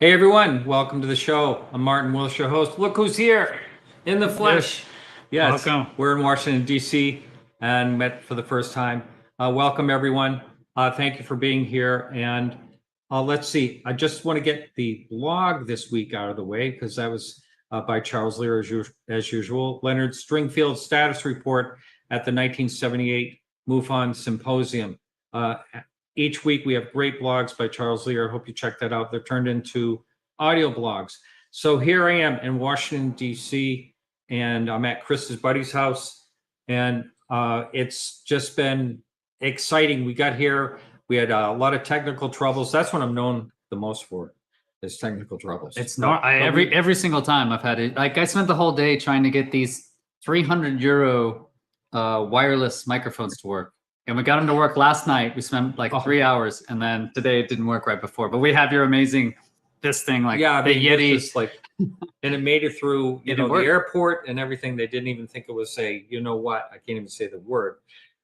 Hey everyone, welcome to the show. I'm Martin Willis, your host. Look who's here in the flesh. Yes, welcome. We're in Washington D.C. and met for the first time. Welcome everyone. Thank you for being here. And let's see. I just want to get the blog this week out of the way because that was by Charles Lear as usual. Leonard Stringfield's status report at the 1978 MUFON Symposium. Each week we have great blogs by Charles Lear. I hope you check that out. They're turned into audio blogs. So here I am in Washington, D.C., and I'm at Chris's buddy's house. And it's just been exciting. We got here. We had a lot of technical troubles. That's what I'm known the most for, is technical troubles. It's not every single time I've had it. Like I spent the whole day trying to get these 300 euro wireless microphones to work. And we got them to work last night. We spent like 3 hours, and then today it didn't work right before. But we have your amazing this thing, like the Yeti, and it made it through the airport and everything. They didn't even think it was I can't even say the word.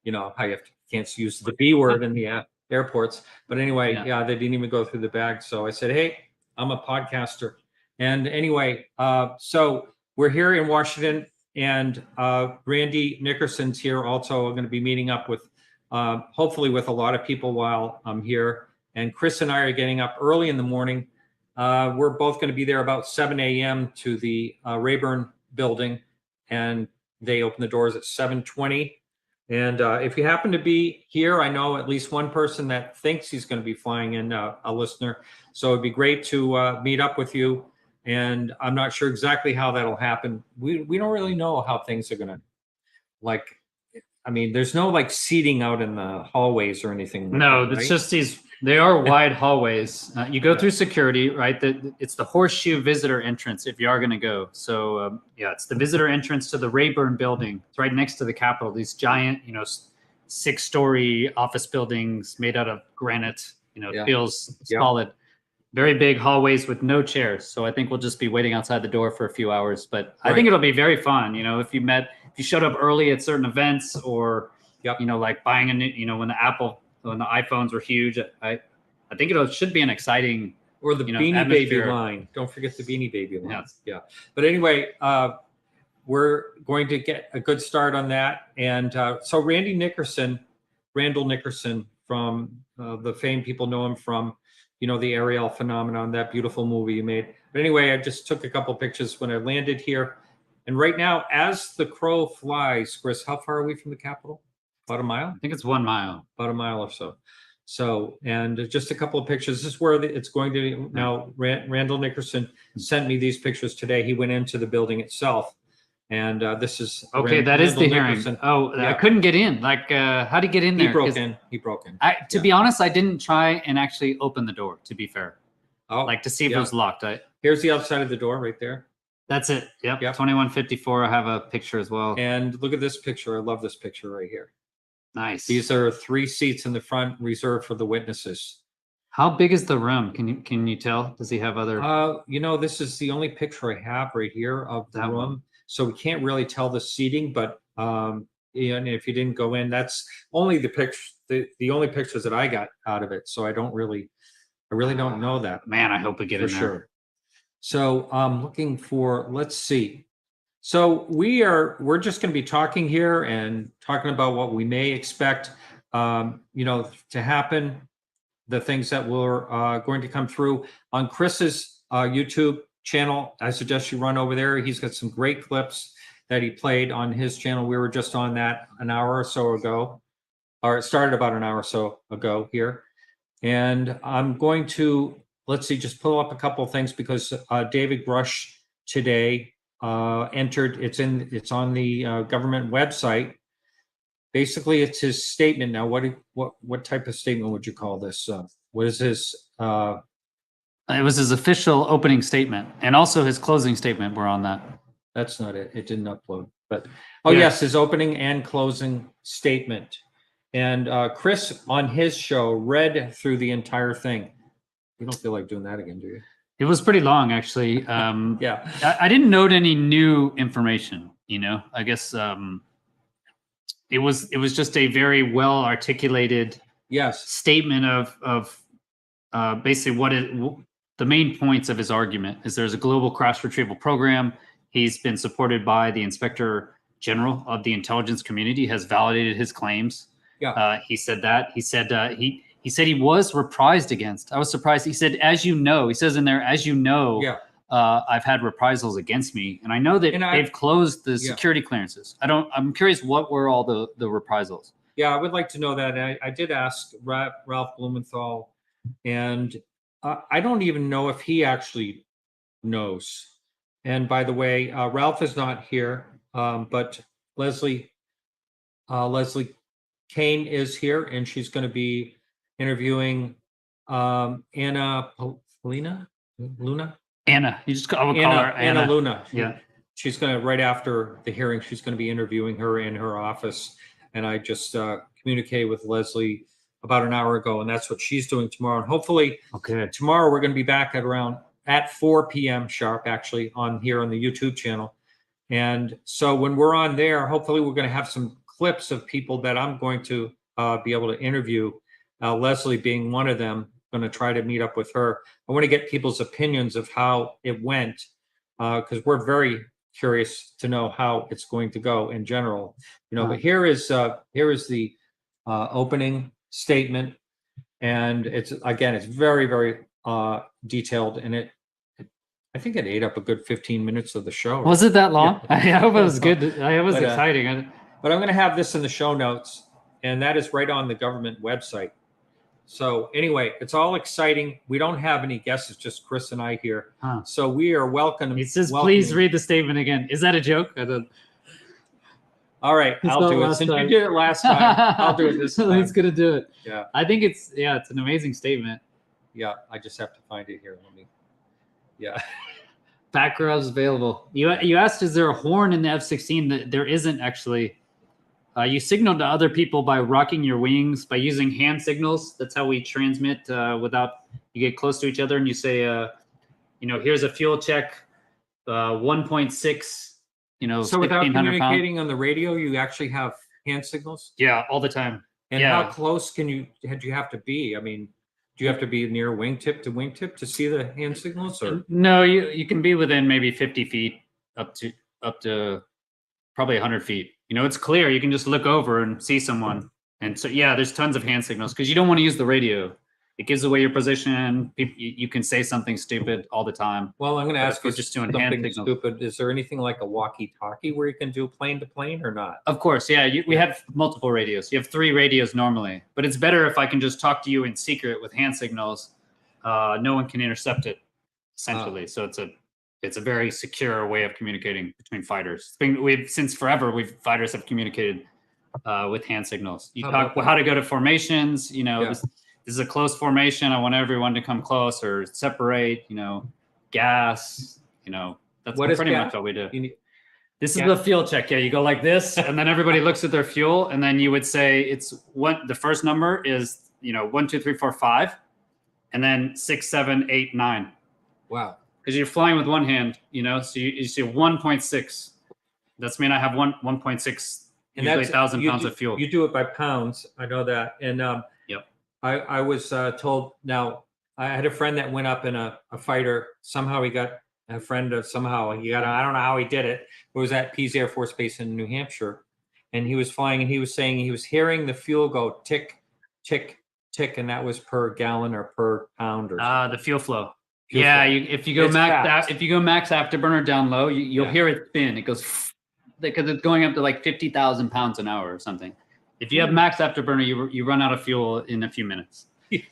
You know how can't use the B word in the airports. But anyway, they didn't even go through the bag. So I said, hey, I'm a podcaster. And anyway, so we're here in Washington, and Randy Nickerson's here also. I'm going to be meeting up with. Hopefully with a lot of people while I'm here. And Chris and I are getting up early in the morning. We're both going to be there about 7 a.m. to the Rayburn building, and they open the doors at 7:20. And if you happen to be here, I know at least one person that thinks he's going to be flying in, a listener. So it'd be great to meet up with you. And I'm not sure exactly how that'll happen. We don't really know how things are going to there's no seating out in the hallways or anything. No, it's just they are wide hallways. You go through security, right? It's the horseshoe visitor entrance if you are going to go. So it's the visitor entrance to the Rayburn building. It's right next to the Capitol. These giant, 6-story office buildings made out of granite, feels solid. Very big hallways with no chairs. So I think we'll just be waiting outside the door for a few hours. But I think it'll be very fun. If you showed up early at certain events, or like buying a new, when the iPhones were huge, I think it should be an exciting, or the Beanie Baby line. Don't forget the Beanie Baby line. Yeah. But anyway, we're going to get a good start on that. And so Randall Nickerson from the fame people know him from, the Ariel phenomenon, that beautiful movie you made. But anyway, I just took a couple pictures when I landed here. And right now, as the crow flies, Chris, how far are we from the Capitol? About a mile? I think it's 1 mile. About a mile or so. So, and just a couple of pictures. This is where it's going to be. Now, Randall Nickerson sent me these pictures today. He went into the building itself. And this is okay. That is the hearing. Oh, I couldn't get in. How did he get in there? He broke in. To be honest, I didn't try and actually open the door. To be fair, to see if it was locked. Here's the outside of the door, right there. That's it. Yep. 2154. I have a picture as well. And look at this picture. I love this picture right here. Nice. These are 3 seats in the front reserved for the witnesses. How big is the room? Can you tell? Does he have other? This is the only picture I have right here of the room. So we can't really tell the seating, but if you didn't go in, that's only the picture. The only pictures that I got out of it. So I really don't know that. Man, I hope we get in there. Sure. So I'm looking for, let's see. So we're just going to be talking here and talking about what we may expect, to happen, the things that were going to come through on Chris's YouTube channel. I suggest you run over there. He's got some great clips that he played on his channel. We were just on that an hour or so ago, or it started about an hour or so ago here. And I'm going to, let's see, just pull up a couple of things because David Grusch today entered. It's on the government website. Basically, it's his statement. Now, what type of statement would you call this? What is his? It was his official opening statement, and also his closing statement were on that. That's not it. It didn't upload. But yes, his opening and closing statement. And Chris on his show read through the entire thing. You don't feel like doing that again, do you? It was pretty long, actually. I didn't note any new information. I guess it was just a very well articulated statement of basically the main points of his argument is there's a global crash retrieval program. He's been supported by the Inspector General of the intelligence community, has validated his claims. Yeah. He said that. He said he was reprised against. I was surprised. He said, as you know, he says in there, as you know, Yeah. I've had reprisals against me, and I know that they've closed the security clearances. I'm curious, what were all the reprisals? Yeah, I would like to know that. I did ask Ralph Blumenthal, and I don't even know if he actually knows. And by the way, Ralph is not here, but Leslie Kane is here, and she's going to be interviewing Anna Luna. Anna, I would call her Anna Luna. Yeah, she's going to, right after the hearing, she's going to be interviewing her in her office. And I just communicated with Leslie about an hour ago, and that's what she's doing tomorrow. And hopefully, tomorrow we're going to be back at 4 p.m. sharp, actually, on the YouTube channel. And so when we're on there, hopefully we're going to have some clips of people that I'm going to be able to interview. Leslie being one of them. Going to try to meet up with her. I want to get people's opinions of how it went, because we're very curious to know how it's going to go in general. But here is the opening statement, and it's very, very detailed, and I think it ate up a good 15 minutes of the show. Was it that long? Yeah. I hope it was good. It was exciting. But I'm going to have this in the show notes, and that is right on the government website. So anyway, it's all exciting. We don't have any guests, it's just Chris and I here. So we are welcome. It says, please read the statement again. Is that a joke? All right, I'll do it. Since you did it last time, I'll do it this time. He's going to do it. Yeah. I think it's an amazing statement. Yeah, I just have to find it here. Backgrounds available. You asked, is there a horn in the F-16? There isn't actually. You signal to other people by rocking your wings, by using hand signals. That's how we transmit without, you get close to each other and you say, here's a fuel check, 1.6, So without communicating on the radio, you actually have hand signals? Yeah, all the time. And how close do you have to be? I mean, do you have to be near wingtip to wingtip to see the hand signals? Or no, you can be within maybe 50 feet up to probably 100 feet. It's clear. You can just look over and see someone. And so, there's tons of hand signals because you don't want to use the radio. It gives away your position. You can say something stupid all the time. Well, I'm going to ask you just doing something stupid. Is there anything like a walkie-talkie where you can do plane to plane or not? Of course, yeah. We have multiple radios. You have 3 radios normally, but it's better if I can just talk to you in secret with hand signals. No one can intercept it, essentially. So it's a very secure way of communicating between fighters. Since forever, fighters have communicated with hand signals. You talk how to go to formations. This is a close formation. I want everyone to come close or separate. Gas. That's pretty much what we do. This is the fuel check. Yeah, you go like this, and then everybody looks at their fuel, and then you would say the first number is 1, 2, 3, 4, 5, and then 6, 7, 8, 9. Wow. Because you're flying with one hand, so you see 1.6. That's mean I have 1.6, and usually 1,000 pounds of fuel. You do it by pounds. I know that. And I was told. Now I had a friend that went up in a fighter. Somehow he got a friend of I don't know how he did it. It was at Pease Air Force Base in New Hampshire, and he was flying, and he was saying he was hearing the fuel go tick, tick, tick, and that was per gallon or per pound or the fuel flow. If you go max afterburner down low, you'll hear it spin. It goes because it's going up to like 50,000 pounds an hour or something. If you have max afterburner, you run out of fuel in a few minutes.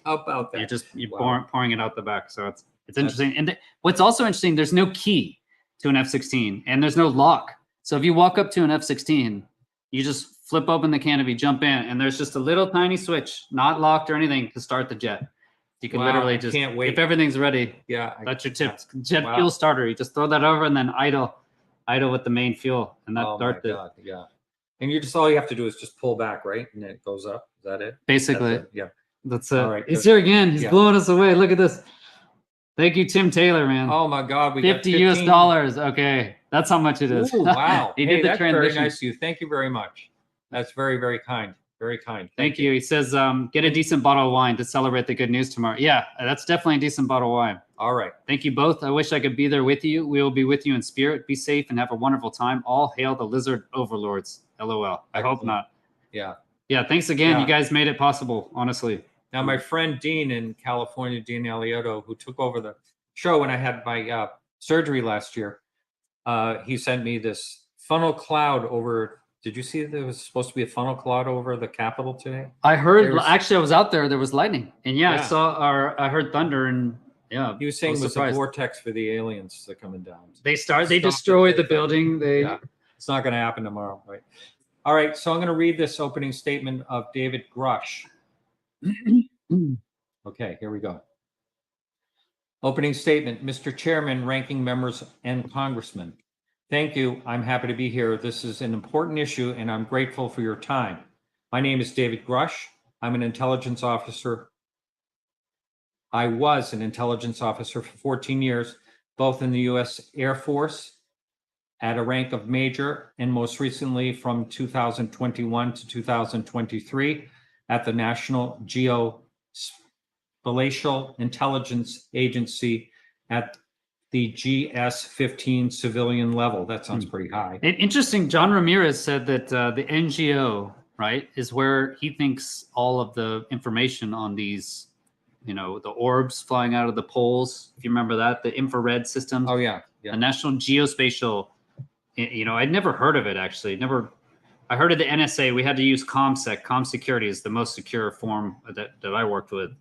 How about that? You're pouring it out the back. So it's interesting. And what's also interesting, there's no key to an F-16 and there's no lock. So if you walk up to an F-16, you just flip open the canopy, jump in, and there's just a little tiny switch, not locked or anything, to start the jet. You can literally just, can't wait. If everything's ready, that's your tip. Jet fuel starter. You just throw that over and then idle with the main fuel, and that starts it. Yeah. And all you have to do is just pull back, right? And then it goes up. Is that it? Basically. That's it. All right, he's here again. He's blowing us away. Look at this. Thank you, Tim Taylor, man. Oh my God. We $50 US. Okay. That's how much it is. Ooh, wow. He did the that's transition. Very nice of you. Thank you very much. That's very, very kind. Very kind. Thank you. He says, get a decent bottle of wine to celebrate the good news tomorrow. Yeah, that's definitely a decent bottle of wine. All right. Thank you both. I wish I could be there with you. We will be with you in spirit. Be safe and have a wonderful time. All hail the lizard overlords. LOL. I hope not. Yeah. Yeah. Thanks again. Yeah. You guys made it possible, honestly. Now, my friend Dean in California, Dean Alioto, who took over the show when I had my surgery last year, he sent me this funnel cloud over. Did you see there was supposed to be a funnel cloud over the Capitol today? I heard. Actually, I was out there. There was lightning, and Yeah. I heard thunder, and yeah. He was saying it was a surprised. vortex for the aliens that are coming down. They destroyed the building. Yeah. It's not going to happen tomorrow, right? All right, so I'm going to read this opening statement of David Grusch. Okay, here we go. Opening statement, Mr. Chairman, ranking members, and congressmen. Thank you. I'm happy to be here. This is an important issue, and I'm grateful for your time. My name is David Grusch. I'm an intelligence officer. I was an intelligence officer for 14 years, both in the U.S. Air Force at a rank of major, and most recently from 2021 to 2023 at the National Geospatial Intelligence Agency at the GS-15 civilian level. That sounds pretty high. Interesting. John Ramirez said that the NGO, right, is where he thinks all of the information on these, the orbs flying out of the poles. If you remember that, the infrared system. Oh yeah. The National Geospatial. I'd never heard of it actually. I heard of the NSA. We had to use ComSec. ComSecurity is the most secure form that I worked with.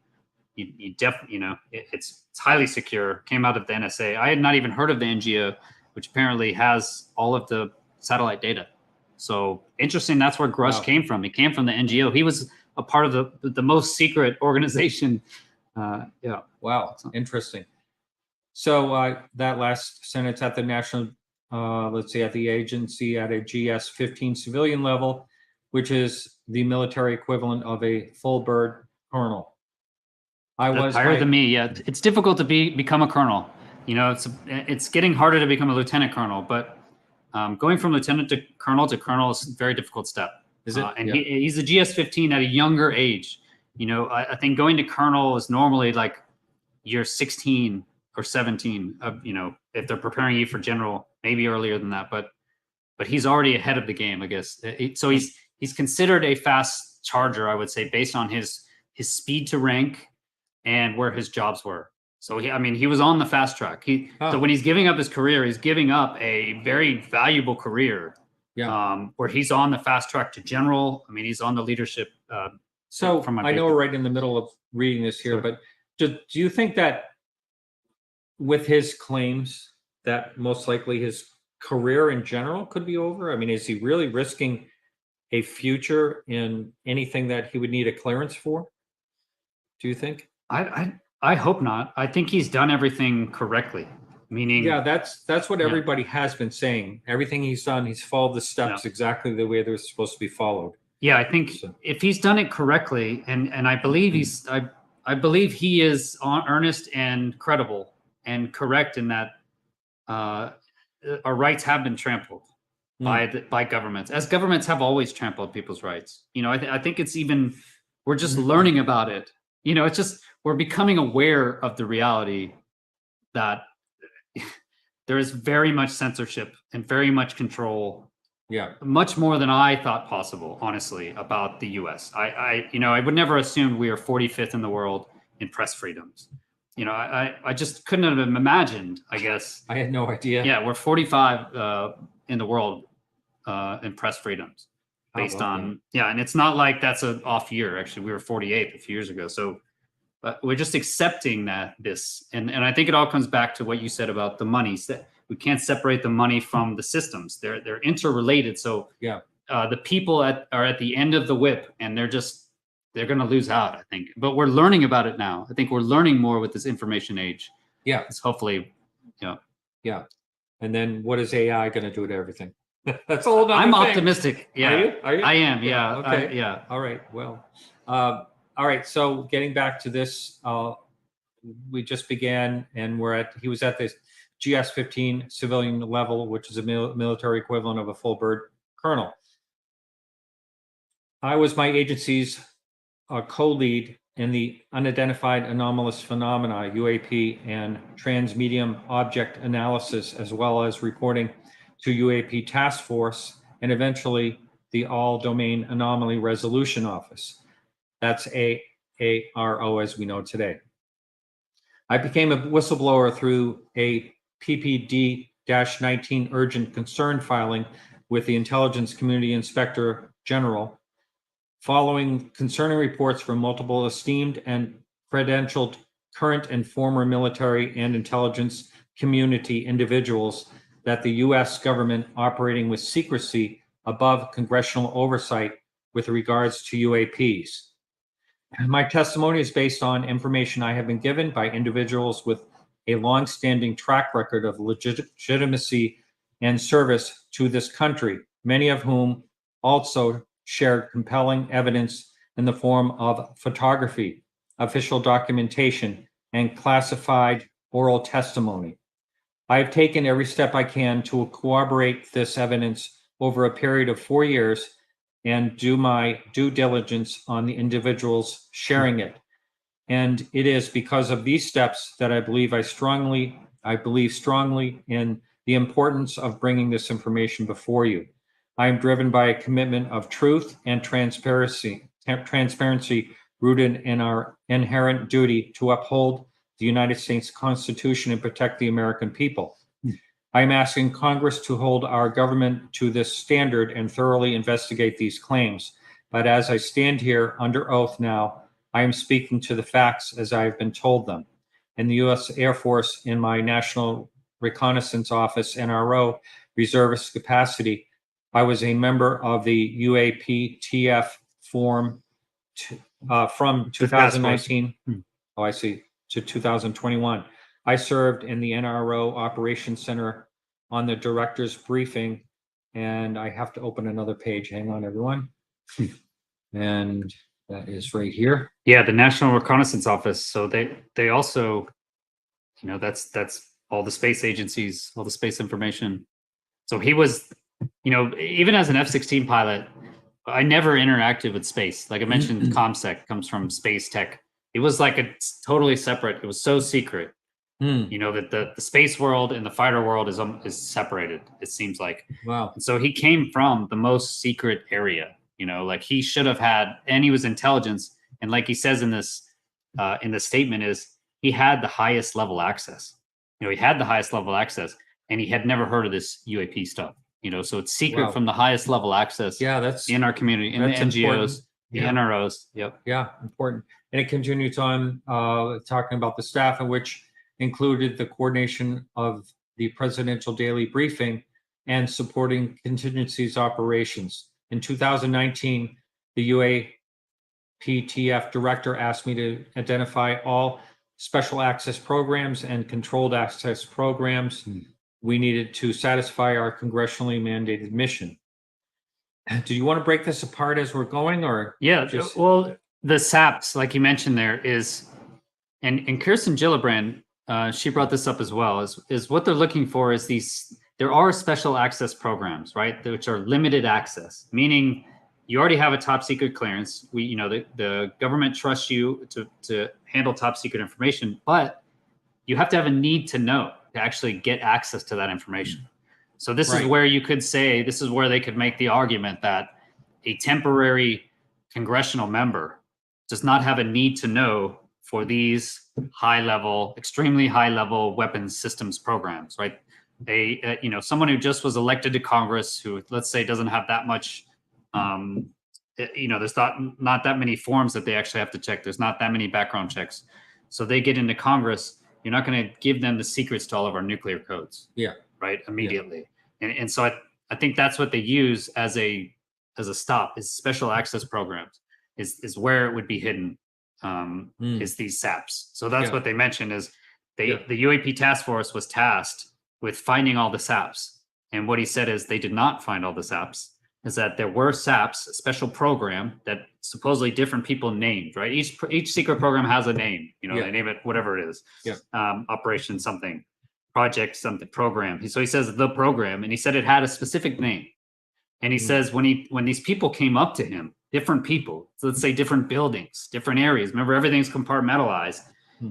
It's highly secure. Came out of the NSA. I had not even heard of the NGO, which apparently has all of the satellite data. So interesting. That's where Grusch came from. He came from the NGO. He was a part of the most secret organization. Yeah. Wow. Interesting. So that last sentence at the national, at the agency at a GS-15 civilian level, which is the military equivalent of a full bird colonel. That's higher than me. Yeah, it's difficult to become a colonel. It's getting harder to become a lieutenant colonel, but going from lieutenant to colonel is a very difficult step. Is it? And he's a GS-15 at a younger age. I think going to colonel is normally like you're 16 or 17. If they're preparing you for general, maybe earlier than that. But he's already ahead of the game, I guess. So he's considered a fast charger, I would say, based on his speed to rank and where his jobs were. So he was on the fast track. So when he's giving up his career, he's giving up a very valuable career. Yeah. Where he's on the fast track to general. He's on the leadership. So I know we're right in the middle of reading this here, but do you think that with his claims that most likely his career in general could be over? Is he really risking a future in anything that he would need a clearance for? Do you think? I hope not. I think he's done everything correctly. Meaning, yeah, that's what everybody has been saying. Everything he's done, he's followed the steps exactly the way they're supposed to be followed. Yeah, I think if he's done it correctly, and I believe I believe he is earnest and credible and correct in that our rights have been trampled by governments, as governments have always trampled people's rights. I think it's even we're just learning about it. It's just we're becoming aware of the reality that there is very much censorship and very much control. Yeah, much more than I thought possible, honestly, about the U.S. I would never assume we are 45th in the world in press freedoms. I just couldn't have imagined. I guess I had no idea. Yeah, we're 45 in the world in press freedoms, based on and it's not like that's an off year. Actually, we were 48th a few years ago. So we're just accepting that and I think it all comes back to what you said about the money. We can't separate the money from the systems. They're interrelated. So the people are at the end of the whip, and they're going to lose out, I think. But we're learning about it now. I think we're learning more with this information age. Yeah, it's hopefully, yeah. And then what is AI going to do to everything? That's all. I'm optimistic. Yeah, are you? I am. Yeah. Okay. All right. Well. All right. So getting back to this, we just began, and he was at this GS-15 civilian level, which is a military equivalent of a full bird colonel. I was my agency's co-lead in the unidentified anomalous phenomena, UAP, and transmedium object analysis, as well as reporting to UAP Task Force and eventually the All Domain Anomaly Resolution Office. That's AARO as we know today. I became a whistleblower through a PPD-19 urgent concern filing with the Intelligence Community Inspector General, following concerning reports from multiple esteemed and credentialed current and former military and intelligence community individuals that the U.S. government operating with secrecy above congressional oversight with regards to UAPs. My testimony is based on information I have been given by individuals with a long-standing track record of legitimacy and service to this country, many of whom also shared compelling evidence in the form of photography, official documentation, and classified oral testimony. I have taken every step I can to corroborate this evidence over a period of 4 years and do my due diligence on the individuals sharing it. And it is because of these steps that I believe strongly in the importance of bringing this information before you. I am driven by a commitment of truth and transparency rooted in our inherent duty to uphold the United States Constitution and protect the American people. I am asking Congress to hold our government to this standard and thoroughly investigate these claims. But as I stand here under oath now, I am speaking to the facts as I have been told them. In the U.S. Air Force, in my National Reconnaissance Office, NRO, reservist capacity, I was a member of the UAP-TF form from 2019, to 2021. I served in the NRO Operations Center on the director's briefing, and I have to open another page. Hang on, everyone. And that is right here. Yeah, the National Reconnaissance Office. So they also, that's all the space agencies, all the space information. So he was, even as an F-16 pilot, I never interacted with space. Like I mentioned, ComSec comes from space tech. It was like it's totally separate. It was so secret. That the space world and the fighter world is separated, it seems like. Wow. And so he came from the most secret area, like he should have had, and he was intelligence. And like he says in this statement is he had the highest level access. He had the highest level access and he had never heard of this UAP stuff, so it's secret from the highest level access. Yeah, that's in our community, in the NGOs, important. The NROs. Yep. Yeah, important. And it continues on talking about the staff, in which included the coordination of the presidential daily briefing and supporting contingencies operations. In 2019, the UAPTF director asked me to identify all special access programs and controlled access programs we needed to satisfy our congressionally mandated mission. Do you want to break this apart as we're going, or? Yeah, well, the SAPs, like you mentioned there, is, and Kirsten Gillibrand, she brought this up as well, is what they're looking for is there are special access programs, right, which are limited access, meaning you already have a top secret clearance. The government trusts you to handle top secret information, but you have to have a need to know to actually get access to that information. So this is where you could say, this is where they could make the argument that a temporary congressional member does not have a need to know for these extremely high level weapons systems programs, right? Someone who just was elected to Congress, who, let's say, doesn't have that much, there's not that many forms that they actually have to check. There's not that many background checks. So they get into Congress, you're not going to give them the secrets to all of our nuclear codes. Yeah. Right. Immediately. Yeah. And so I think that's what they use as a stop, is special access programs is where it would be hidden. Is these SAPs. So that's what they mentioned is the UAP task force was tasked with finding all the SAPs. And what he said is they did not find all the SAPs, is that there were SAPs, a special program that supposedly different people named, right? Each secret program has a name, they name it whatever it is. Yeah. Operation something, project something, program. So he says the program, and he said it had a specific name. And he says when these people came up to him different people. So let's say different buildings, different areas. Remember, everything's compartmentalized.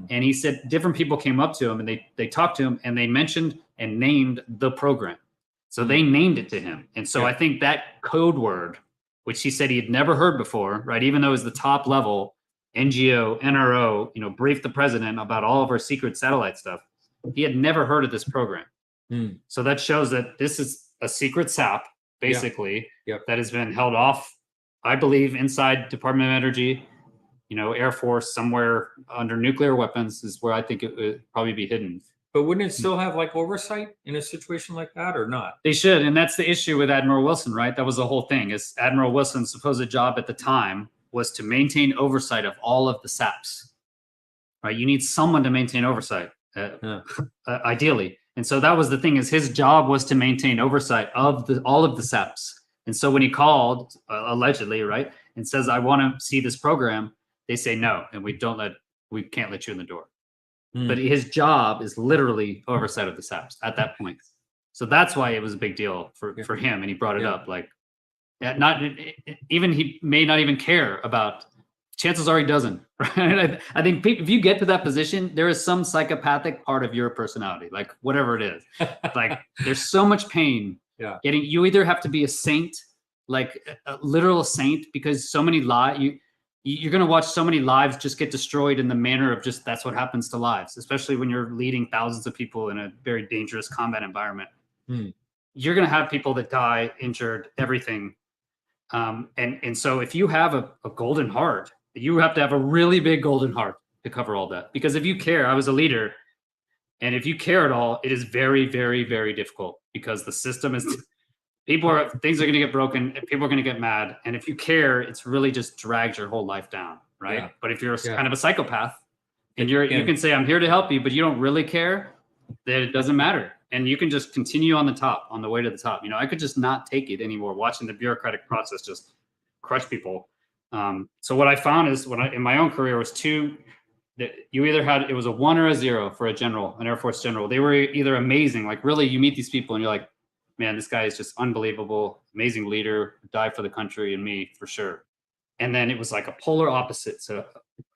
And he said different people came up to him and they talked to him and they mentioned and named the program. So they named it to him. And so I think that code word, which he said he had never heard before, right? Even though it was the top level NGO, NRO, briefed the president about all of our secret satellite stuff. He had never heard of this program. So that shows that this is a secret SAP, basically, that has been held off, I believe, inside Department of Energy, Air Force, somewhere under nuclear weapons is where I think it would probably be hidden. But wouldn't it still have like oversight in a situation like that or not? They should. And that's the issue with Admiral Wilson, right? That was the whole thing, is Admiral Wilson's supposed job at the time was to maintain oversight of all of the SAPs, right? You need someone to maintain oversight, ideally. And so that was the thing, is his job was to maintain oversight of all of the SAPs. And so when he called, allegedly, right, and says, I want to see this program, they say no, and we can't let you in the door. But his job is literally oversight of the SAPs at that point. So that's why it was a big deal for him, and he brought it up. Like, he may not even care about. Chances are he doesn't. Right? I think if you get to that position, there is some psychopathic part of your personality, like whatever it is. Like, there's so much pain. You either have to be a saint, like a literal saint, because so many you're going to watch so many lives just get destroyed in the manner of just, that's what happens to lives, especially when you're leading thousands of people in a very dangerous combat environment. You're going to have people that die, injured, everything. And so if you have a golden heart, you have to have a really big golden heart to cover all that. Because if you care, I was a leader, and if you care at all, it is very, very, very difficult, because the system is... things are going to get broken, and people are going to get mad. And if you care, it's really just drags your whole life down, right? But if you're kind of a psychopath, and you can say, I'm here to help you, but you don't really care, then it doesn't matter. And you can just continue on the way to the top. I could just not take it anymore, watching the bureaucratic process just crush people. So what I found is, in my own career, was two, that you either had, it was a 1 or a 0 for a general, an Air Force general. They were either amazing, like really, you meet these people and you're like, man, this guy is just unbelievable, amazing leader, died for the country, and me for sure. And then it was like a polar opposite. So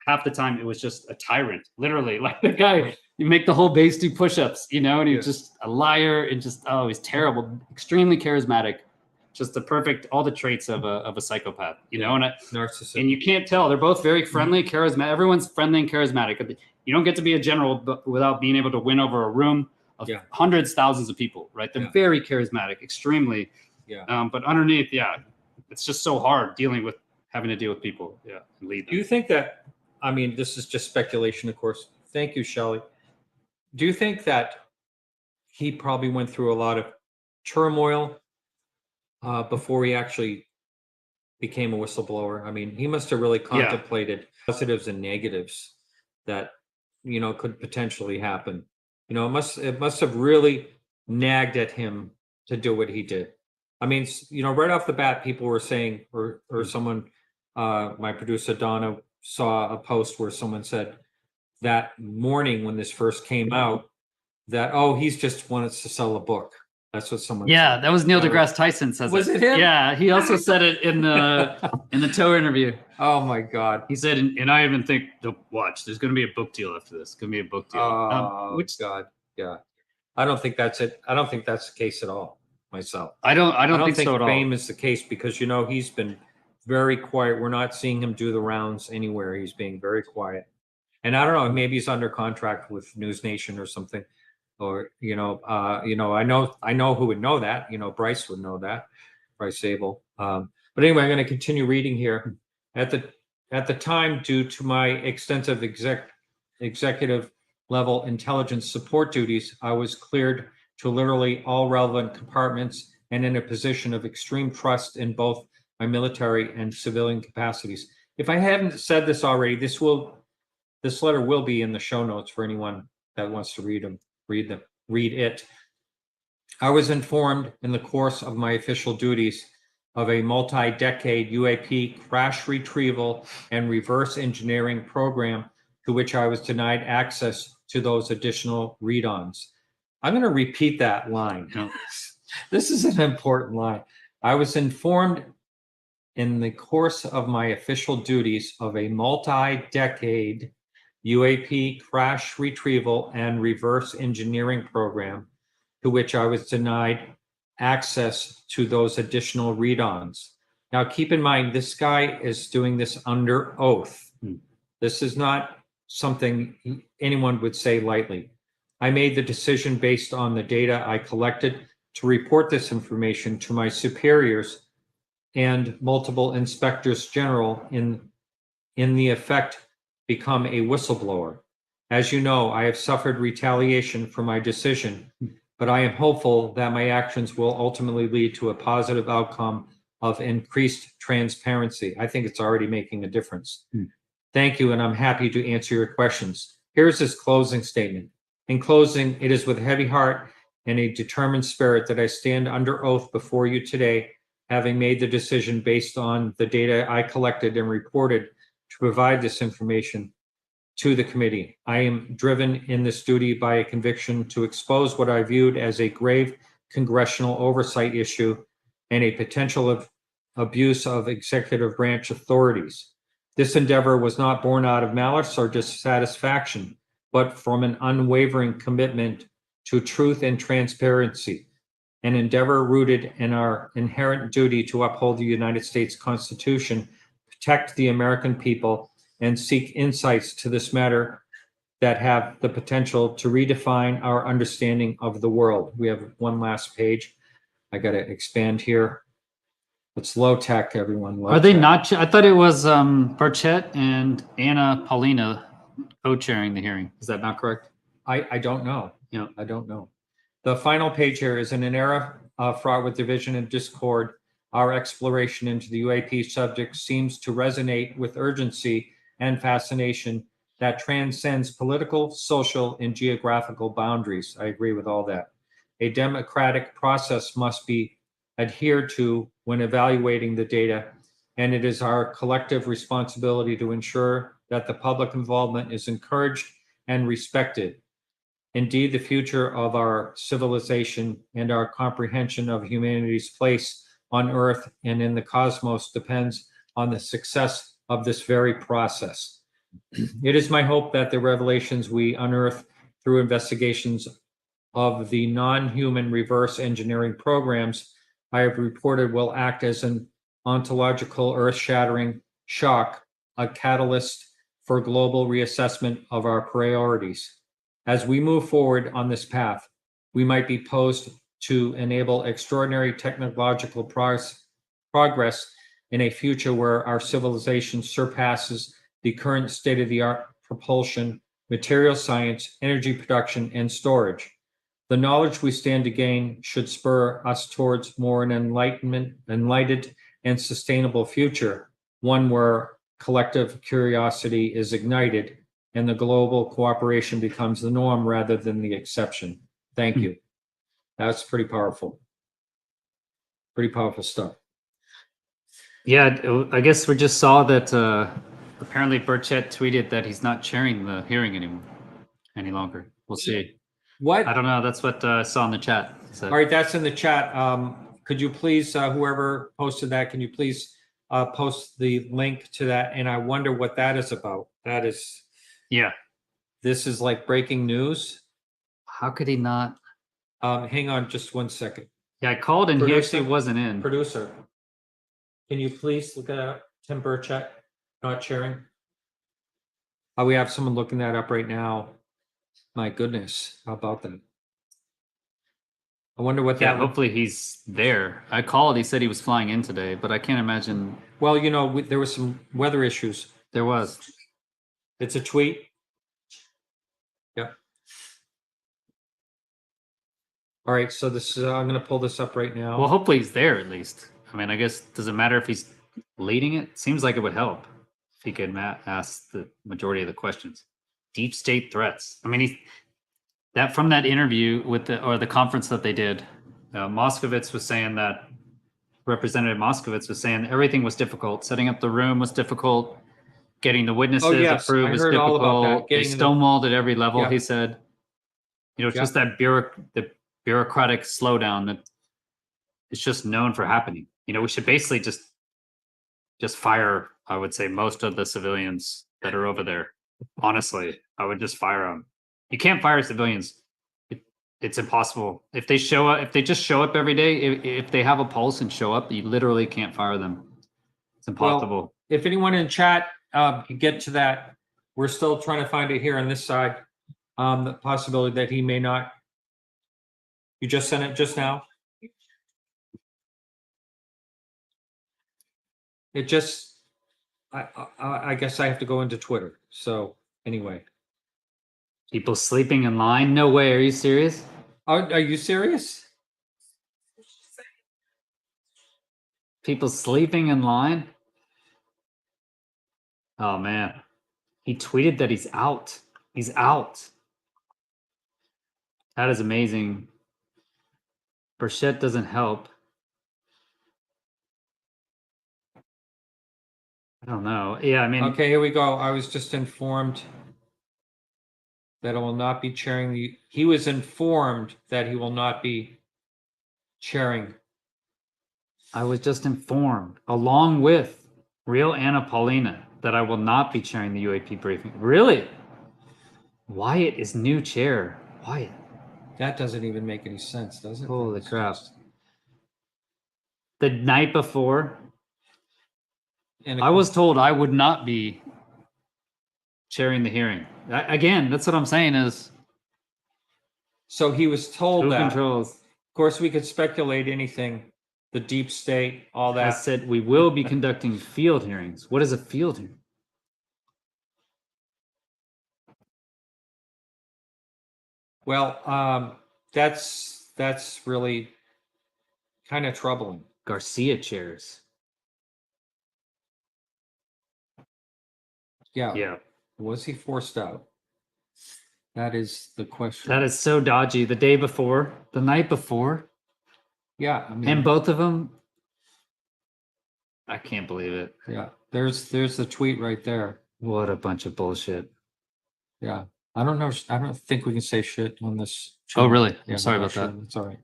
half the time it was just a tyrant, literally, like the guy, you make the whole base do push-ups, and he was just a liar, and just, he's terrible, extremely charismatic, just all the traits of a psychopath, and narcissist. And you can't tell, they're both very friendly, charismatic. Everyone's friendly and charismatic. You don't get to be a general without being able to win over a room of hundreds, thousands of people, right? They're very charismatic, extremely. But underneath, it's just so hard having to deal with people, and lead them. Do you think that, this is just speculation, of course. Thank you, Shelley. Do you think that he probably went through a lot of turmoil before he actually became a whistleblower? He must have really contemplated positives and negatives that, could potentially happen. It must have really nagged at him to do what he did. Right off the bat, people were saying, or someone, my producer Donna saw a post where someone said that morning when this first came out that, he's just wanted to sell a book. That's what someone said. That was Neil deGrasse Tyson says. Was it him? Yeah, he also said it in the Toe interview. Oh my God. He said, and I even think, watch, there's going to be a book deal after this. It's going to be a book deal. God. Yeah. I don't think that's it. I don't think that's the case at all myself. I don't think so at all. Fame is the case because, he's been very quiet. We're not seeing him do the rounds anywhere. He's being very quiet. And I don't know, maybe he's under contract with News Nation or something. Or, I know who would know that, Bryce would know that, Bryce Abel. But anyway, I'm going to continue reading here. At the time, due to my extensive executive level intelligence support duties, I was cleared to literally all relevant compartments and in a position of extreme trust in both my military and civilian capacities. If I haven't said this already, this letter will be in the show notes for anyone that wants to read it. I was informed in the course of my official duties of a multi-decade UAP crash retrieval and reverse engineering program to which I was denied access to those additional read-ons. I'm going to repeat that line. This is an important line. I was informed in the course of my official duties of a multi-decade UAP crash retrieval and reverse engineering program, to which I was denied access to those additional read-ons. Now, keep in mind, this guy is doing this under oath. This is not something anyone would say lightly. I made the decision based on the data I collected to report this information to my superiors and multiple inspectors general in the effect become a whistleblower. As you know, I have suffered retaliation for my decision, but I am hopeful that my actions will ultimately lead to a positive outcome of increased transparency. I think it's already making a difference. Thank you, and I'm happy to answer your questions. Here's his closing statement. In closing, it is with a heavy heart and a determined spirit that I stand under oath before you today, having made the decision based on the data I collected and reported to provide this information to the committee. I am driven in this duty by a conviction to expose what I viewed as a grave congressional oversight issue and a potential of abuse of executive branch authorities. This endeavor was not born out of malice or dissatisfaction, but from an unwavering commitment to truth and transparency, an endeavor rooted in our inherent duty to uphold the United States Constitution, protect the American people, and seek insights to this matter that have the potential to redefine our understanding of the world. We have one last page. I got to expand here. It's low tech, everyone. Low Are they tech. not? I thought it was Burchett and Anna Paulina co-chairing the hearing. Is that not correct? I don't know. Yeah. I don't know. The final page here is in an era fraught with division and discord. Our exploration into the UAP subject seems to resonate with urgency and fascination that transcends political, social, and geographical boundaries. I agree with all that. A democratic process must be adhered to when evaluating the data, and it is our collective responsibility to ensure that the public involvement is encouraged and respected. Indeed, the future of our civilization and our comprehension of humanity's place on Earth and in the cosmos depends on the success of this very process. It is my hope that the revelations we unearth through investigations of the non-human reverse engineering programs I have reported will act as an ontological earth-shattering shock, a catalyst for global reassessment of our priorities. As we move forward on this path, we might be posed to enable extraordinary technological progress in a future where our civilization surpasses the current state-of-the-art propulsion, material science, energy production, and storage. The knowledge we stand to gain should spur us towards more an enlightened and sustainable future, one where collective curiosity is ignited and the global cooperation becomes the norm rather than the exception. Thank you. That's pretty powerful. Pretty powerful stuff. Yeah, I guess we just saw that apparently Burchett tweeted that he's not chairing the hearing any longer. We'll see. What? I don't know. That's what I saw in the chat. All right, that's in the chat. Could you please, whoever posted that, can you please post the link to that? And I wonder what that is about. That is, yeah. This is like breaking news. How could he not? Hang on just 1 second. Yeah, I called and Producer, he actually wasn't in. Producer, can you please look at Tim Burchett not chairing? We have someone looking that up right now. My goodness, how about that? I wonder what that. Yeah, hopefully he's there. I called. He said he was flying in today, but I can't imagine. Well, you know, there was some weather issues. There was. It's a tweet. Yep. All right, so this is, I'm going to pull this up right now. Well, hopefully he's there at least. I mean, I guess, does it matter if he's leading it? Seems like it would help if he could ask the majority of the questions. Deep state threats. I mean, that from that interview with the conference that they did, Moskowitz was saying that Representative Moskowitz was saying everything was difficult. Setting up the room was difficult. Getting the witnesses approved was difficult. All about that. They stonewalled at every level. He said, you know, just that the bureaucratic slowdown that it's just known for happening. You know, we should basically just just fire, I would say, most of the civilians that are over there. Honestly, I would just fire them. You can't fire civilians. It's impossible. If they show up, if they just show up every day, if they have a pulse and show up, you literally can't fire them. It's impossible. Well, if anyone in chat can get to that, we're still trying to find it here on this side. The possibility that he may not. You just sent it just now? It just, I guess I have to go into Twitter. So anyway. People sleeping in line? No way. Are you serious? Are you serious? People sleeping in line? Oh, man. He tweeted that he's out. He's out. That is amazing. Burchett doesn't help. I don't know. Yeah, I mean. Okay, here we go. I was just informed that I will not be chairing the. He was informed that he will not be chairing. I was just informed, along with real Anna Paulina, that I will not be chairing the UAP briefing. Really? Wyatt is new chair. Wyatt. That doesn't even make any sense, does it? Holy crap. The night before, And I was told I would not be chairing the hearing. Again, that's what I'm saying is. So he was told Who that. controls? Of course, we could speculate anything. The deep state, all that. I said we will be conducting field hearings. What is a field hearing? Well, that's really kind of troubling. Garcia chairs. Yeah. Yeah. Was he forced out? That is the question. That is so dodgy. The day before, the night before. Yeah. I mean, And both of them. I can't believe it. Yeah. There's the tweet right there. What a bunch of bullshit. Yeah. I don't know. I don't think we can say shit on this. Oh, really? Yeah, I'm sorry not about sure. that. It's all right.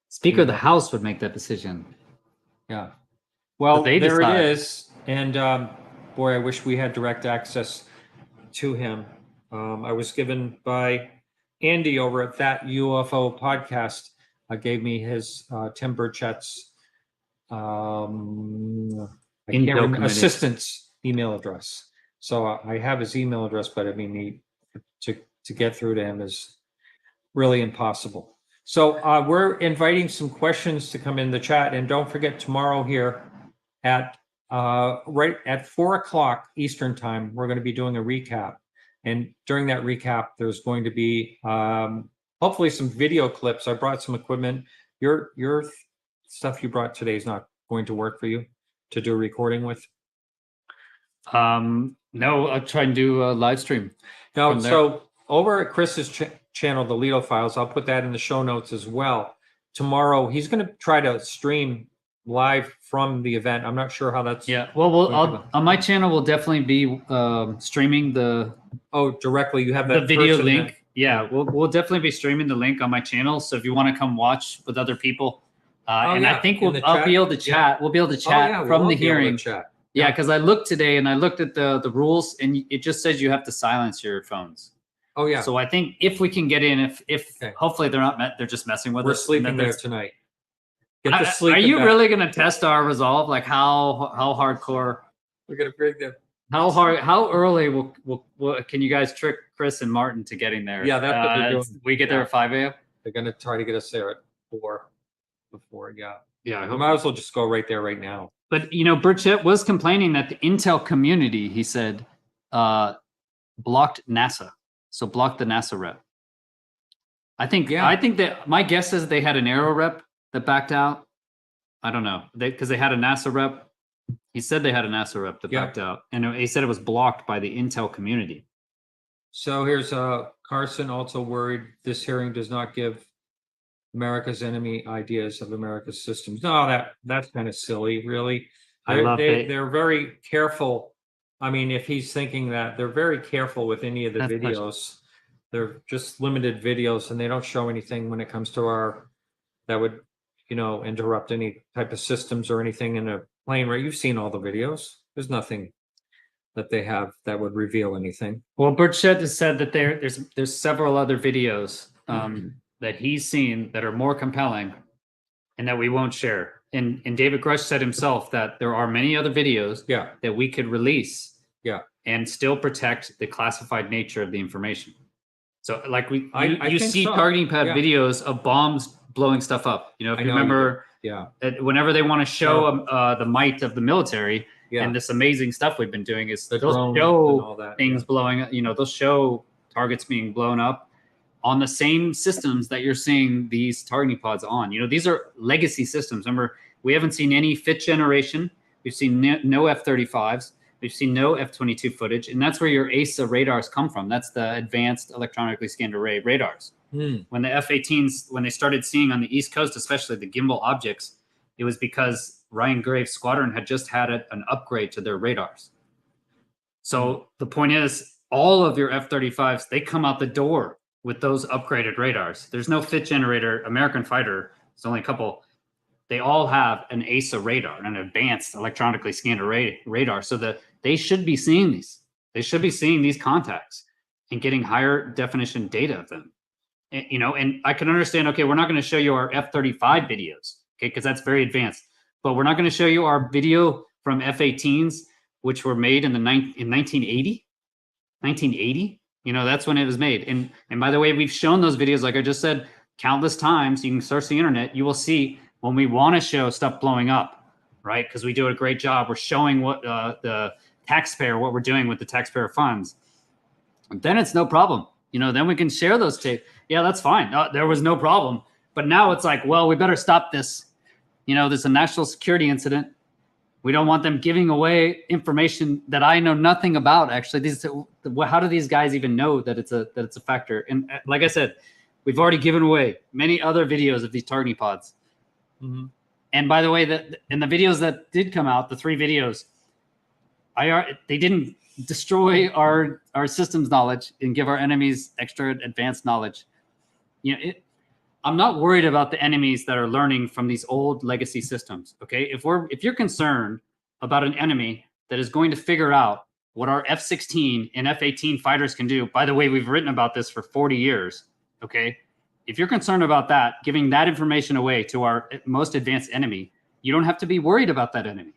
Speaker of the House would make that decision. Yeah. Well, But they there decide. it is. And boy, I wish we had direct access to him. I was given by Andy over at that UFO podcast. Gave me his Tim Burchett's assistant's email address. So I have his email address, but I mean, to get through to him is really impossible. So we're inviting some questions to come in the chat, and don't forget tomorrow here at right at 4:00 Eastern time, we're going to be doing a recap, and during that recap, there's going to be hopefully some video clips. I brought some equipment. Your stuff you brought today is not going to work for you to do a recording with. No, I'll try and do a live stream. No, so over at Chris's channel, the Lehto Files, I'll put that in the show notes as well. Tomorrow, he's going to try to stream live from the event. I'm not sure how that's. Yeah, well, on my channel, we'll definitely be streaming the. Oh, directly. You have that the video person link. that- Yeah, we'll definitely be streaming the link on my channel. So if you want to come watch with other people, and yeah, I think in the I'll chat? be able to chat. We'll be able to chat yeah, from we'll the be able to hearing. chat. Yeah, because I looked today and I looked at the rules, and it just says you have to silence your phones. Oh yeah. So I think if we can get in, if Okay. hopefully they're not they're just messing with We're us. sleeping there tonight. Get to sleep. Are you back. really going to test our resolve? Like how hardcore? We're gonna bring them. How early will can you guys trick Chris and Martin to getting there? Yeah, that's what they're doing. We get there at 5 a.m. They're gonna try to get us there at 4 before. Yeah. Yeah, I We hope. might as well just go right there right now. But Burchett was complaining that the Intel community, he said, blocked NASA. So blocked the NASA rep. I think that my guess is they had an Aero rep that backed out. I don't know. Because they had a NASA rep. He said they had a NASA rep that backed out. And he said it was blocked by the Intel community. So here's Carson also worried this hearing does not give America's enemy ideas of America's systems. No, that's kind of silly, really. They're very careful. I mean, if he's thinking that, they're very careful with any of the videos. They're just limited videos, and they don't show anything when it comes to that would interrupt any type of systems or anything in a plane, right? You've seen all the videos. There's nothing that they have that would reveal anything. Well, Burchett has said that there's several other videos that he's seen that are more compelling and that we won't share. And David Grusch said himself that there are many other videos that we could release and still protect the classified nature of the information. So like you see targeting pad videos of bombs blowing stuff up. If you remember, that whenever they want to show the might of the military and this amazing stuff we've been doing is they'll show things blowing, they'll show targets being blown up on the same systems that you're seeing these targeting pods on. These are legacy systems. Remember, we haven't seen any 5th generation. We've seen no F-35s. We've seen no F-22 footage, and that's where your ASA radars come from. That's the advanced electronically scanned array radars. When the F-18s, when they started seeing on the East Coast, especially the gimbal objects, it was because Ryan Graves' squadron had just had an upgrade to their radars. So the point is, all of your F-35s, they come out the door with those upgraded radars. There's no 5th generator American fighter. There's only a couple. They all have an ASA radar, an advanced electronically scanned array radar, so that they should be seeing these. They should be seeing these contacts and getting higher definition data of them. And I can understand, okay, we're not going to show you our F-35 videos, okay, because that's very advanced. But we're not going to show you our video from F-18s, which were made in 1980. 1980, that's when it was made. And by the way, we've shown those videos, like I just said, countless times. You can search the internet. You will see when we want to show stuff blowing up, right? Because we do a great job. We're showing what the taxpayer, what we're doing with the taxpayer funds. And then it's no problem. Then we can share those tapes. Yeah, that's fine. There was no problem. But now it's like, well, we better stop this. There's a national security incident. We don't want them giving away information that I know nothing about. Actually, how do these guys even know that it's a factor? And like I said, we've already given away many other videos of these targeting pods. And by the way, in the videos that did come out, the 3 videos, they didn't destroy our systems knowledge and give our enemies extra advanced knowledge. I'm not worried about the enemies that are learning from these old legacy systems. Okay, if you're concerned about an enemy that is going to figure out what our F-16 and F-18 fighters can do, by the way, we've written about this for 40 years. Okay, if you're concerned about that, giving that information away to our most advanced enemy, you don't have to be worried about that enemy.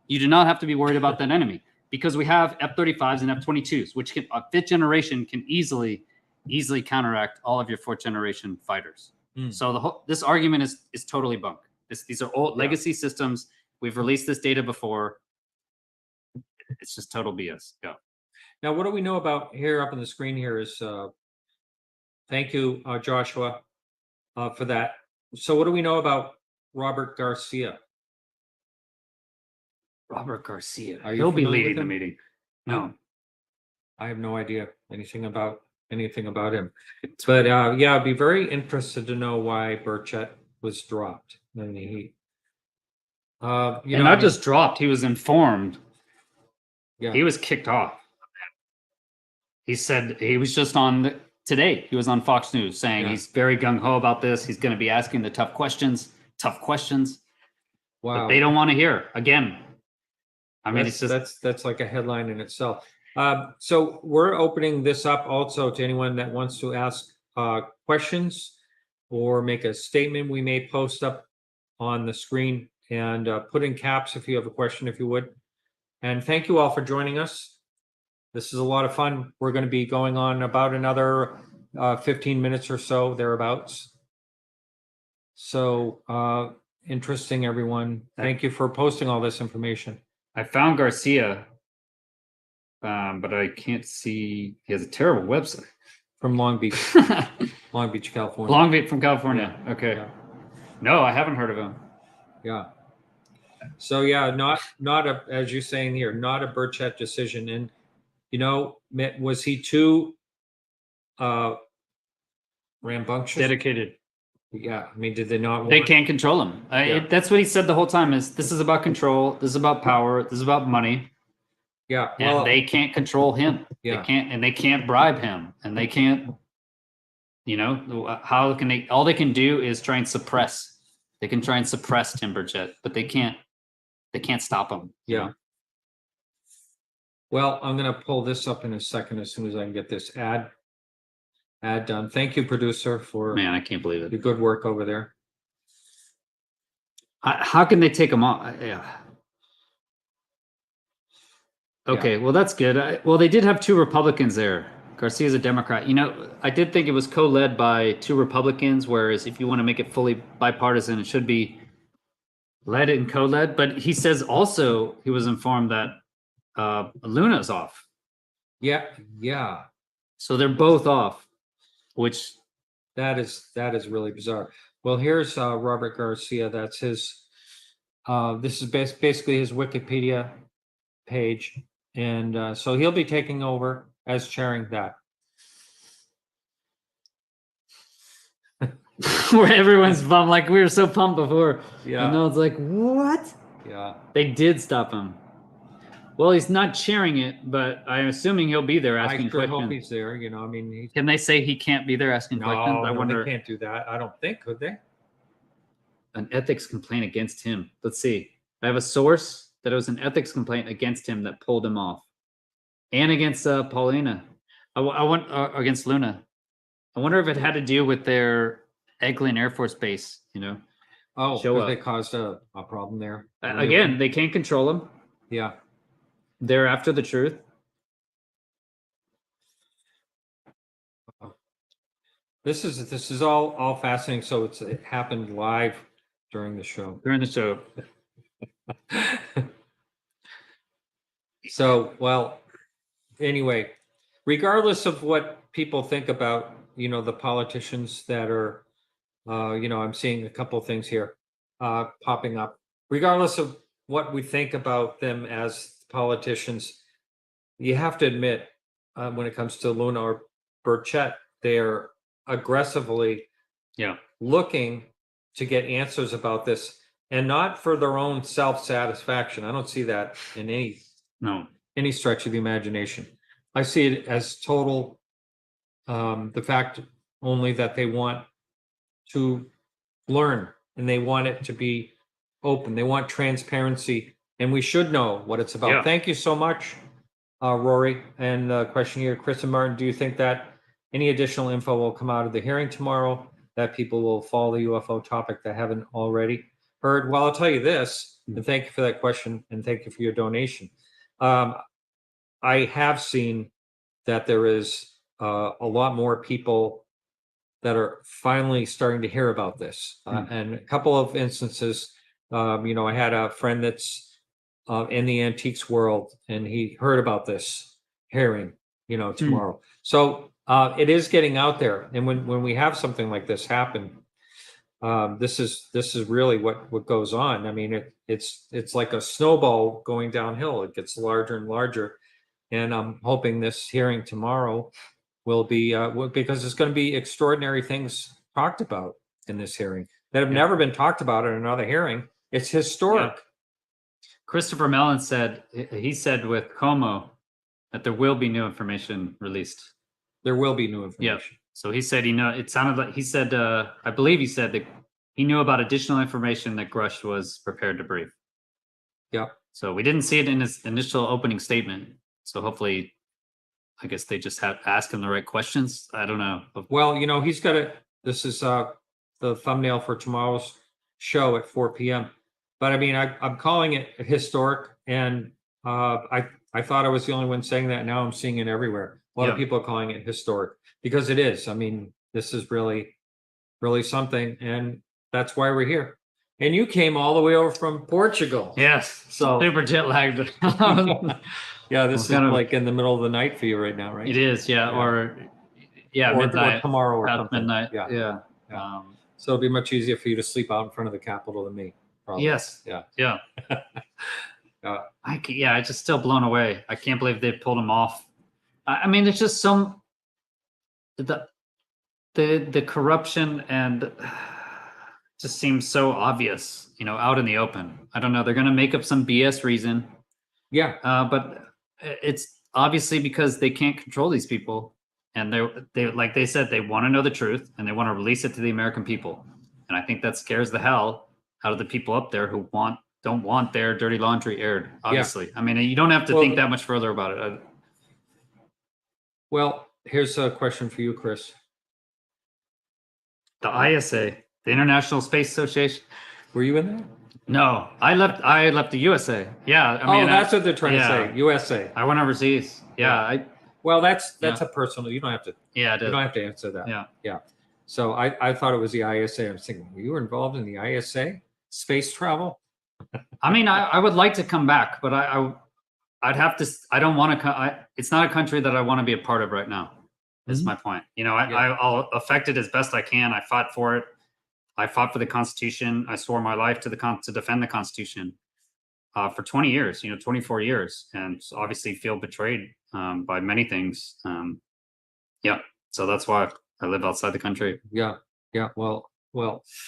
You do not have to be worried about that enemy, because we have F-35s and F-22s, which can, 5th generation can easily counteract all of your 4th generation fighters. So this argument is totally bunk. These are old legacy systems. We've released this data before. It's just total BS. Yeah. Now, what do we know about here up on the screen here is, thank you, Joshua, for that. So what do we know about Robert Garcia? Robert Garcia. He'll be leading the meeting. No. I have no idea anything about him. But I'd be very interested to know why Burchett was dropped. Not just dropped, he was informed. Yeah. He was kicked off. He said he was just on today. He was on Fox News saying he's very gung-ho about this. He's going to be asking the tough questions. Wow. That they don't want to hear again. I mean, it's just that's like a headline in itself. So we're opening this up also to anyone that wants to ask questions or make a statement. We may post up on the screen and put in caps if you have a question, if you would. And thank you all for joining us. This is a lot of fun. We're going to be going on about another 15 minutes or so, thereabouts. So interesting, everyone. Thank you for posting all this information. I found Garcia. But I can't see. He has a terrible website. From Long Beach, California. Long Beach from California. Yeah. Okay. Yeah. No, I haven't heard of him. Yeah. So not as you're saying here, not a Burchett decision. And was he too rambunctious? Dedicated. Yeah. I mean, did they not? They can't control him. That's what he said the whole time. This is about control. This is about power. This is about money. Yeah, and they can't control him. Yeah, they can't bribe him, and they can't. How can they? All they can do is try and suppress They can try and suppress Tim Burchett, but they can't stop him. Yeah. Well, I'm going to pull this up in a second as soon as I can get this ad done. Thank you, producer, for Man, I can't believe the it. good work over there. How can they take him off? Yeah. Okay, well, that's good. Well, they did have 2 Republicans there. Garcia's a Democrat. I did think it was co-led by 2 Republicans, whereas if you want to make it fully bipartisan, it should be led and co-led. But he says also he was informed that Luna's off. Yeah. So they're both off, which that is really bizarre. Well, here's Robert Garcia. That's his. This is basically his Wikipedia page, and so he'll be taking over as chairing that. Where everyone's pumped, like we were so pumped before. Yeah. And now it's like, what? Yeah. They did stop him. Well, he's not chairing it, but I'm assuming he'll be there asking questions. I hope he's there. I mean, can they say he can't be there asking questions? I wonder. They can't do that. I don't think, could they? An ethics complaint against him. Let's see. I have a source that it was an ethics complaint against him that pulled him off, and against Paulina. I want against Luna. I wonder if it had to do with their Eglin Air Force Base. Oh, because they caused a problem there. Again, they can't control them. Yeah. They're after the truth. This is all fascinating. So it happened live during the show. So, well, anyway, regardless of what people think about, the politicians that are, I'm seeing a couple of things here popping up. Regardless of what we think about them as politicians, you have to admit, when it comes to Luna or Burchett, they're aggressively looking to get answers about this, and not for their own self-satisfaction. I don't see that in any stretch of the imagination. I see it as total the fact only that they want to learn, and they want it to be open. They want transparency, and we should know what it's about. Yeah. Thank you so much, Rory. And question here, Chris and Martin, do you think that any additional info will come out of the hearing tomorrow, that people will follow the UFO topic that haven't already heard? Well, I'll tell you this, and thank you for that question, and thank you for your donation. I have seen that there is a lot more people that are finally starting to hear about this. And a couple of instances, I had a friend that's in the antiques world, and he heard about this hearing, tomorrow. So it is getting out there. And when we have something like this happen, this is really what goes on. I mean, it's like a snowball going downhill. It gets larger and larger. And I'm hoping this hearing tomorrow will be because there's going to be extraordinary things talked about in this hearing that have never been talked about in another hearing. It's historic. Christopher Mellon said with Como that there will be new information released. There will be new information. Yeah. So he said, it sounded like he said, I believe he said that he knew about additional information that Grusch was prepared to brief. Yeah. So we didn't see it in his initial opening statement. So hopefully, I guess they just have ask him the right questions. I don't know. Well, he's got it. This is the thumbnail for tomorrow's show at 4 p.m. But I mean, I'm calling it historic, and I thought I was the only one saying that. Now I'm seeing it everywhere. A lot of people are calling it historic because it is. I mean, this is really, really something, and that's why we're here. And you came all the way over from Portugal. Yes. So super jet lagged. Yeah, this is like in the middle of the night for you right now, right? It is, or midnight, or tomorrow or something. Midnight. Yeah. So it'll be much easier for you to sleep out in front of the Capitol than me. Probably. Yes. Yeah. I just still blown away. I can't believe they pulled him off. I mean, it's just the corruption and just seems so obvious, out in the open. I don't know. They're going to make up some BS reason. Yeah. But it's obviously because they can't control these people, and they like they said, they want to know the truth and they want to release it to the American people. And I think that scares the hell out of the people up there who don't want their dirty laundry aired. Obviously, I mean, you don't have to think that much further about it. Well, here's a question for you, Chris. The ISA, the International Space Association. Were you in that? No, I left the USA. Yeah, I mean, that's what they're trying to say. USA. I went overseas. Yeah, well, that's a personal. You don't have to. Yeah, you don't have to answer that. Yeah. So I thought it was the ISA. I was thinking, you were involved in the ISA, space travel. I mean, I would like to come back, but I'd have to. I don't want to. It's not a country that I want to be a part of right now. Is my point. You know, I'll affect it as best I can. I fought for it. I fought for the Constitution. I swore my life to defend the Constitution for 20 years, 24 years, and obviously feel betrayed by many things. So that's why I live outside the country. Yeah. Well.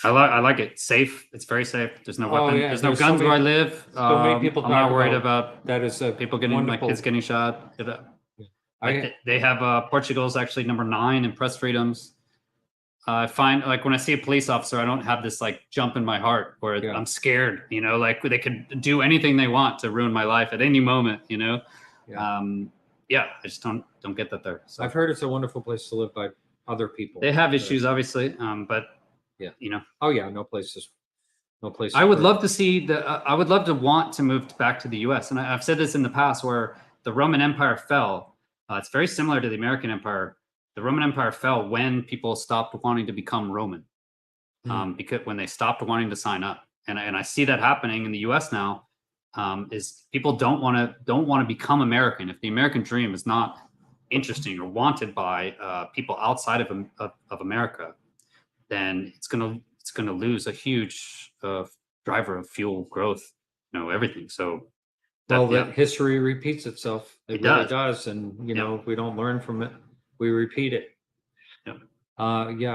I like it. Safe. It's very safe. There's no weapon. There's no guns where I live. So many people. I'm not worried about that. Is people getting my kids getting shot. They have Portugal's actually number 9 in press freedoms. I find like when I see a police officer, I don't have this like jump in my heart where I'm scared, like they could do anything they want to ruin my life at any moment, I just don't get that there. So I've heard it's a wonderful place to live by other people. They have issues, obviously, but Oh yeah, no place. I would love to see I would love to want to move back to the U.S. And I've said this in the past where the Roman Empire fell. It's very similar to the American Empire. The Roman Empire fell when people stopped wanting to become Roman, because when they stopped wanting to sign up, and I see that happening in the U.S. now, is people don't want to become American. If the American dream is not interesting or wanted by people outside of America, then it's gonna lose a huge driver of fuel growth, everything. So. That history repeats itself. It really does, and if we don't learn from it, we repeat it. And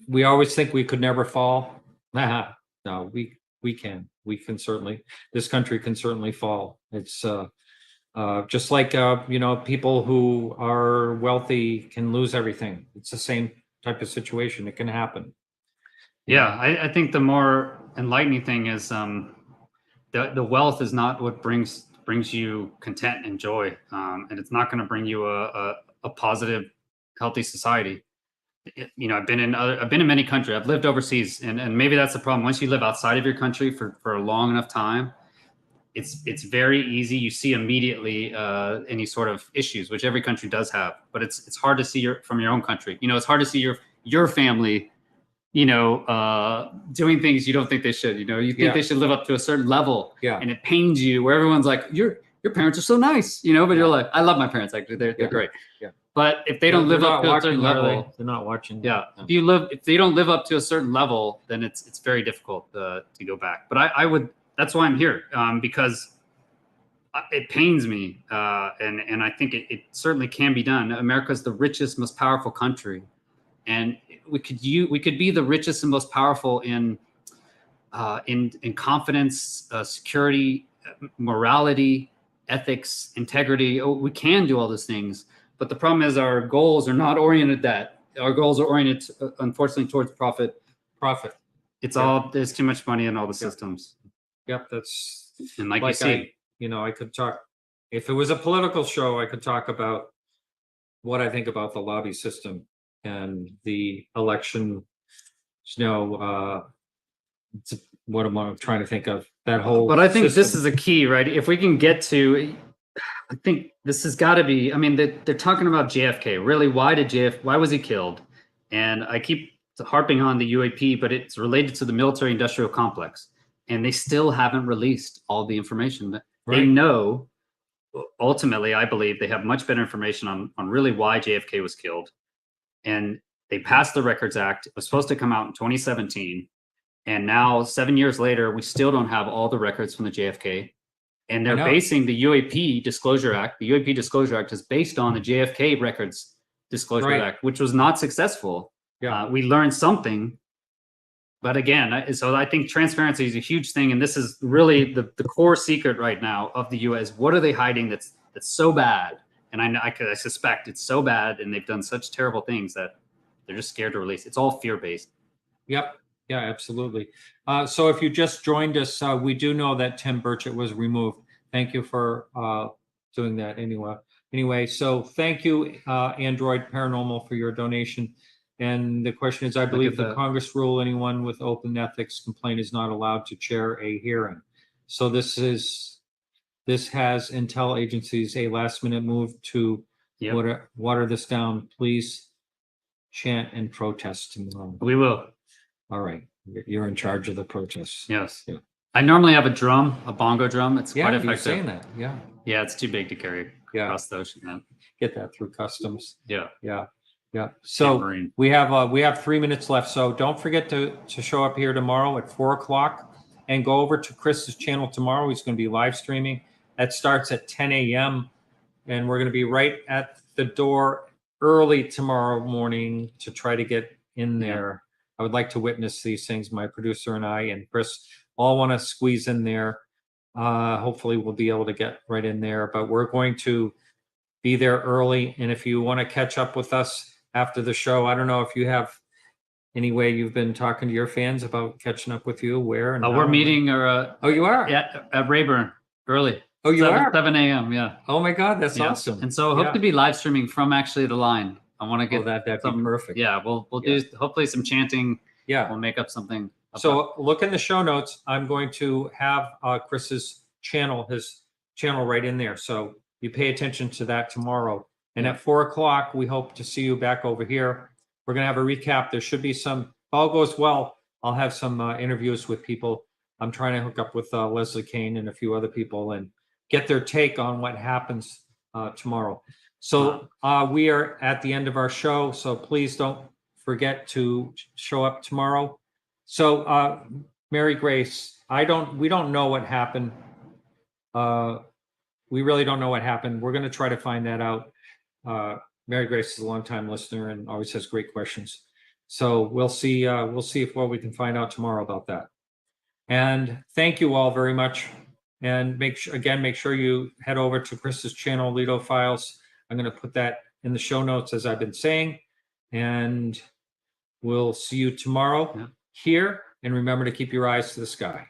we always think we could never fall. No, we can. We can certainly. This country can certainly fall. It's just like people who are wealthy can lose everything. It's the same type of situation. It can happen. Yeah, I think the more enlightening thing is the wealth is not what brings you content and joy, and it's not going to bring you a positive, healthy society. I've been in many countries. I've lived overseas, and maybe that's the problem. Once you live outside of your country for a long enough time, it's very easy. You see immediately any sort of issues, which every country does have. But it's hard to see from your own country. It's hard to see your family. Doing things you don't think they should. You think they should live up to a certain level, and it pains you. Where everyone's like, your parents are so nice, but you're like, I love my parents. Actually, they're great. Yeah. But if they don't live up to a certain level, they're not watching. Yeah. If they don't live up to a certain level, then it's very difficult to go back. But I would. That's why I'm here, because it pains me, and I think it certainly can be done. America's the richest, most powerful country, and we could be the richest and most powerful in confidence, security, morality, ethics, integrity. We can do all those things, but the problem is our goals are not oriented that. Our goals are oriented, unfortunately, towards profit. It's all, there's too much money in all the systems. Yep, that's, and like you see, I could talk, if it was a political show, I could talk about what I think about the lobby system and the election, what am I trying to think of? That whole. But I think this is a key, right? If we can get to, I think this has got to be. I mean, they're talking about JFK. Really, why was he killed? And I keep harping on the UAP, but it's related to the military-industrial complex, and they still haven't released all the information. That They know. Ultimately, I believe they have much better information on really why JFK was killed. And they passed the Records Act. It was supposed to come out in 2017. And now 7 years later, we still don't have all the records from the JFK. And they're basing the UAP Disclosure Act. The UAP Disclosure Act is based on the JFK Records Disclosure Act, which was not successful. Yeah. We learned something. But again, so I think transparency is a huge thing. And this is really the core secret right now of the US. What are they hiding that's so bad? And I suspect it's so bad, and they've done such terrible things that they're just scared to release. It's all fear-based. Yep. Yeah, absolutely. So if you just joined us, we do know that Tim Burchett was removed. Thank you for doing that anyway. Anyway, so thank you, Android Paranormal, for your donation. And the question is, I believe the Congress rule anyone with open ethics complaint is not allowed to chair a hearing. So this has intel agencies a last minute move to water this down. Please chant and protest tomorrow. We will. All right. You're in charge of the protests. Yes. Yeah. I normally have a drum, a bongo drum. It's quite effective. You're saying that. Yeah. Yeah, it's too big to carry across the ocean, man. Get that through customs. Yeah. Yeah. Yeah. So we have 3 minutes left. So don't forget to show up here tomorrow at 4:00 and go over to Chris's channel tomorrow. He's going to be live streaming. That starts at 10 a.m. and we're going to be right at the door early tomorrow morning to try to get in there. I would like to witness these things. My producer and I and Chris all want to squeeze in there. Hopefully we'll be able to get right in there, but we're going to be there early. And if you want to catch up with us after the show, I don't know if you have any way you've been talking to your fans about catching up with you, where? And we're meeting oh, you are? Yeah, at Rayburn early. Oh, you are? 7 a.m. Yeah. Oh my God, that's awesome. And so I hope to be live streaming from actually the line. I want to get that'd be perfect. Yeah, we'll do hopefully some chanting. Yeah, we'll make up something. So look in the show notes. I'm going to have Chris's channel, his channel right in there. So you pay attention to that tomorrow. And at 4:00, we hope to see you back over here. We're going to have a recap. There should be some, if all goes well, I'll have some interviews with people. I'm trying to hook up with Leslie Kane and a few other people and get their take on what happens tomorrow. So we are at the end of our show. So please don't forget to show up tomorrow. So Mary Grace, we don't know what happened. We really don't know what happened. We're going to try to find that out. Mary Grace is a longtime listener and always has great questions. So we'll see if what we can find out tomorrow about that. And thank you all very much. And make sure you head over to Chris's channel, Lehto Files. I'm going to put that in the show notes, as I've been saying. And we'll see you tomorrow here. And remember to keep your eyes to the sky.